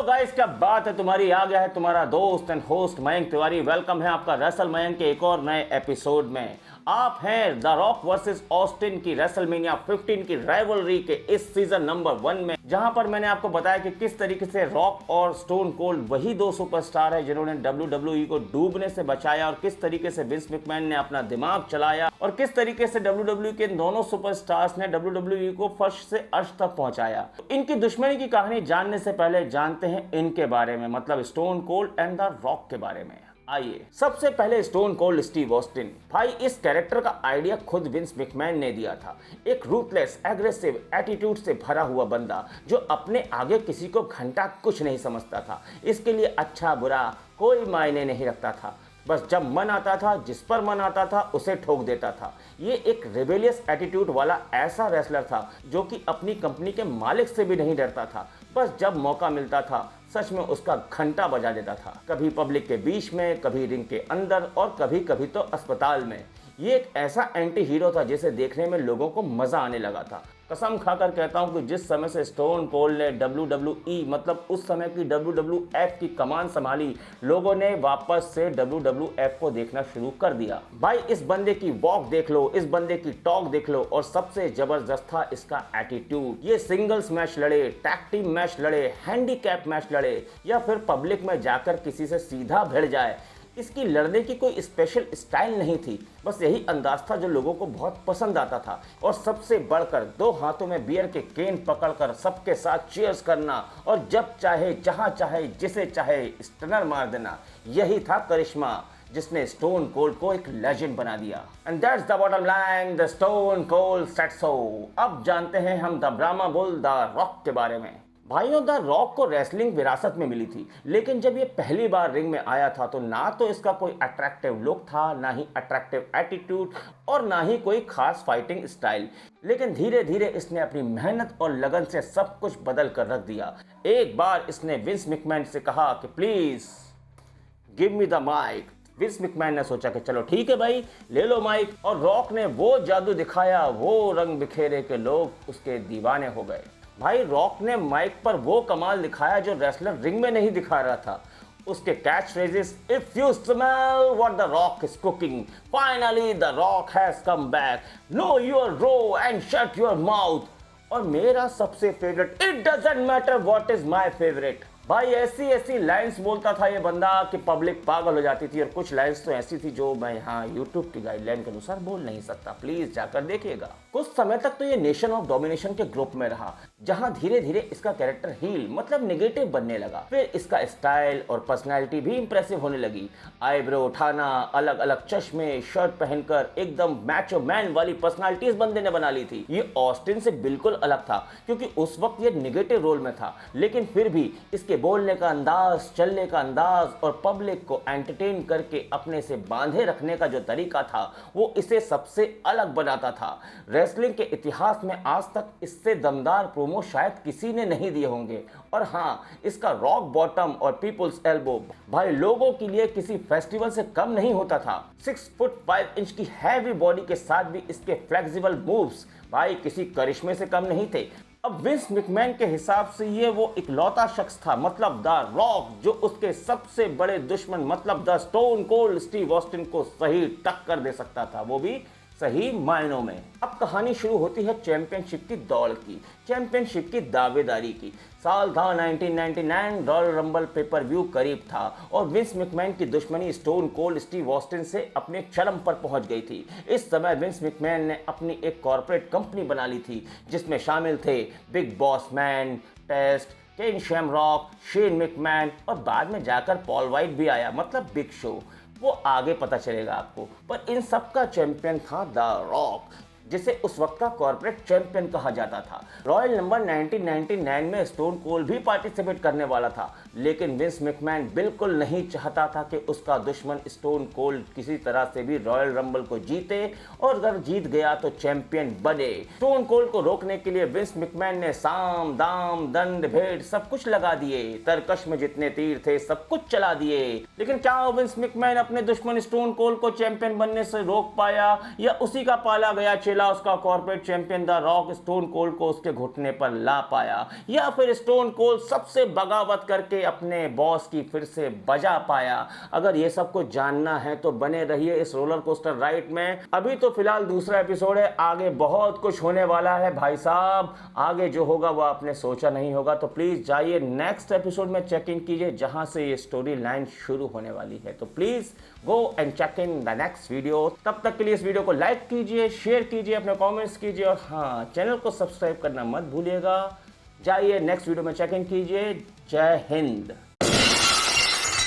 Hello guys, क्या बात है तुम्हारी। आ गया है तुम्हारा दोस्त and host Mayank Tiwari. Welcome है आपका रेसल मयंक के एक और नए एपिसोड में। आप हैं द रॉक वर्सेस ऑस्टिन की रेसलमेनिया 15 की राइवलरी के इस सीजन नंबर 1 में, जहां पर मैंने आपको बताया कि किस तरीके से रॉक और स्टोन कोल्ड वही दो सुपरस्टार है जिन्होंने WWE को डूबने से बचाया, और किस तरीके से विंस मैकमैन ने अपना दिमाग चलाया, और किस तरीके से WWE के दोनों सुपरस्टार्स ने WWE को फर्श से अर्श तक पहुंचाया। इनकी दुश्मनी की कहानी जानने से पहले जानते हैं इनके बारे में, मतलब stone cold and the rock के बारे में। आइए, सबसे पहले स्टोन कोल्ड स्टीव ऑस्टिन। भाई, इस कैरेक्टर का आइडिया खुद विंस मैकमैन ने दिया था। एक रूथलेस, एग्रेसिव एटीट्यूड से भरा हुआ बंदा जो अपने आगे किसी को घंटा कुछ नहीं समझता था। इसके लिए अच्छा बुरा कोई मायने नहीं रखता था। बस जब मन आता था, जिस पर मन आता था उसे ठोक देता था। ये एक रेबेलियस एटीट्यूड वाला ऐसा रेसलर था जो कि अपनी कंपनी के मालिक से भी नहीं डरता था। बस जब मौका मिलता था सच में उसका घंटा बजा देता था, कभी पब्लिक के बीच में, कभी रिंग के अंदर, और कभी कभी तो अस्पताल में। ये एक ऐसा एंटी हीरो था जिसे देखने में लोगों को मजा आने लगा था। कसम खाकर कहता हूं कि जिस समय से स्टोन कोल्ड ने WWE मतलब उस समय की WWF की कमान संभाली, लोगों ने वापस से WWF को देखना शुरू कर दिया। भाई, इस बंदे की वॉक देख लो, इस बंदे की टॉक देख लो, और सबसे जबरदस्त था इसका एटीट्यूड। ये सिंगल्स मैच लड़े, टैग टीम मैच लड़े, हैंडीकैप मैच लड़े, या फिर पब्लिक में जाकर किसी से सीधा भिड़ जाए, इसकी लड़ने की कोई स्पेशल स्टाइल नहीं थी। बस यही अंदाज था जो लोगों को बहुत पसंद आता था। और सबसे बढ़कर दो हाथों में बियर के केन पकड़कर सबके साथ चीयर्स करना, और जब चाहे, जहां चाहे, जिसे चाहे स्टनर मार देना, यही था करिश्मा जिसने स्टोन कोल्ड को एक लेजेंड बना दिया। And that's the bottom line, the stone cold said so. अब जानते हैं हम the Brahma bull the rock के बारे में। भाइयों, द रॉक को रेसलिंग विरासत में मिली थी, लेकिन जब ये पहली बार रिंग में आया था तो ना तो इसका कोई अट्रैक्टिव लुक था, ना ही अट्रैक्टिव एटीट्यूड, और ना ही कोई खास फाइटिंग स्टाइल। लेकिन धीरे धीरे इसने अपनी मेहनत और लगन से सब कुछ बदल कर रख दिया। एक बार इसने विंस मैकमैन से कहा कि please give me the mike. Vince McMahon ने सोचा कि चलो ठीक है भाई, ले लो माइक, और रॉक ने वो जादू दिखाया, वो रंग बिखेरे के लोग उसके दीवाने हो गए। भाई, रॉक ने माइक पर वो कमाल दिखाया जो रेसलर रिंग में नहीं दिखा रहा था। उसके catch phrases, if you smell what the Rock is cooking, finally the Rock has come back, know your role and shut your mouth, और मेरा सबसे favourite, it doesn't matter what is my favourite. भाई, ऐसी ऐसी lines बोलता था ये बंदा कि पब्लिक पागल हो जाती थी। और कुछ लाइंस तो ऐसी थी जो मैं यहाँ यूट्यूब की गाइडलाइन के अनुसार बोल नहीं सकता, प्लीज जाकर देखिएगा। कुछ समय तक तो ये नेशन ऑफ डोमिनेशन के ग्रुप में रहा, जहां धीरे धीरे इसका कैरेक्टर हील मतलब नेगेटिव बनने लगा। फिर इसका स्टाइल और पर्सनैलिटी भी इंप्रेसिव होने लगी। आईब्रो उठाना, अलग अलग चश्मे, शर्ट पहनकर एकदम मैचो मैन वाली पर्सनैलिटी इस बंदे ने बना ली थी। ये ऑस्टिन से बिल्कुल अलग था, क्योंकि उस वक्त ये नेगेटिव रोल में था, लेकिन फिर भी इसके बोलने का अंदाज, चलने का अंदाज, और पब्लिक को एंटरटेन करके अपने से बांधे रखने का जो तरीका था, वो इसे सबसे अलग बनाता था। रेसलिंग के इतिहास में आज तक इससे दमदार प्रोमो शायद किसी ने नहीं दिए होंगे। और हाँ, इसका रॉक बॉटम और पीपल्स एल्बो भाई लोगों के लिए किसी फेस्टिवल से कम नहीं होता था। 6 फुट 5 इंच की हैवी बॉडी के साथ भी इसके फ्लेक्सिबल मूव्स भाई किसी करिश्मे से कम नहीं थे। अब विंस मैकमैन के हिसाब से ये वो इकलौता शख्स था, मतलब द रॉक, जो उसके सबसे बड़े दुश्मन मतलब the stone cold Steve Austin को सही टक्कर दे सकता था, वो भी सही मायनों में। अब कहानी शुरू होती है चैंपियनशिप की दौड़ की, चैंपियनशिप की दावेदारी की। साल था 1999, रॉयल रंबल पेपर व्यू करीब था, और विंस मैकमैन की दुश्मनी स्टोन कोल्ड स्टीव ऑस्टिन से अपने चरम पर पहुंच गई थी। इस समय विंस मैकमैन ने अपनी एक कॉर्पोरेट कंपनी बना ली थी, जिसमें शामिल थे Big Boss Man, Test, Ken Shamrock, Shane McMahon, और बाद में जाकर पॉल वाइट भी आया, मतलब बिग शो। वो आगे पता चलेगा आपको। पर इन सब का चैंपियन था द रॉक, जिसे उस वक्त का कॉर्पोरेट चैंपियन कहा जाता था। रॉयल नंबर 1999 में स्टोन कोल्ड भी पार्टिसिपेट करने वाला था, लेकिन विंस मैकमैन बिल्कुल नहीं चाहता था कि उसका दुश्मन स्टोन कोल्ड किसी तरह से भी रॉयल रंबल को जीते, और अगर जीत गया तो चैंपियन बने। स्टोन कोल्ड को रोकने के लिए विंस मैकमैन ने साम दाम दंड भेद सब कुछ लगा दिए, तरकश में जितने तीर थे सब कुछ चला दिए। लेकिन क्या विंस मैकमैन अपने दुश्मन स्टोन कोल्ड को चैंपियन बनने से रोक पाया, या उसी का पाला गया चेला मिला उसका corporate champion the rock stone cold को उसके घुटने पर ला पाया, या फिर स्टोन कोल्ड सबसे बगावत करके अपने बॉस की फिर से बजा पाया? अगर ये सब कुछ जानना है तो बने रहिए इस रोलर कोस्टर राइड में। अभी तो फिलहाल दूसरा एपिसोड है, आगे बहुत कुछ होने वाला है भाई साहब। आगे जो होगा वो आपने सोचा नहीं होगा, तो प्लीज जाइए नेक्स्ट एपिसोड में चेक इन कीजिए जहां से ये स्टोरी लाइन शुरू होने वाली है। तो please go and check in the next video. तब तक के लिए इस वीडियो को लाइक कीजिए, शेयर कीजिए, अपने कमेंट्स कीजिए और हाँ, चैनल को सब्सक्राइब करना मत भूलिएगा। जाइए नेक्स्ट वीडियो में चेक इन कीजिए। जय हिंद।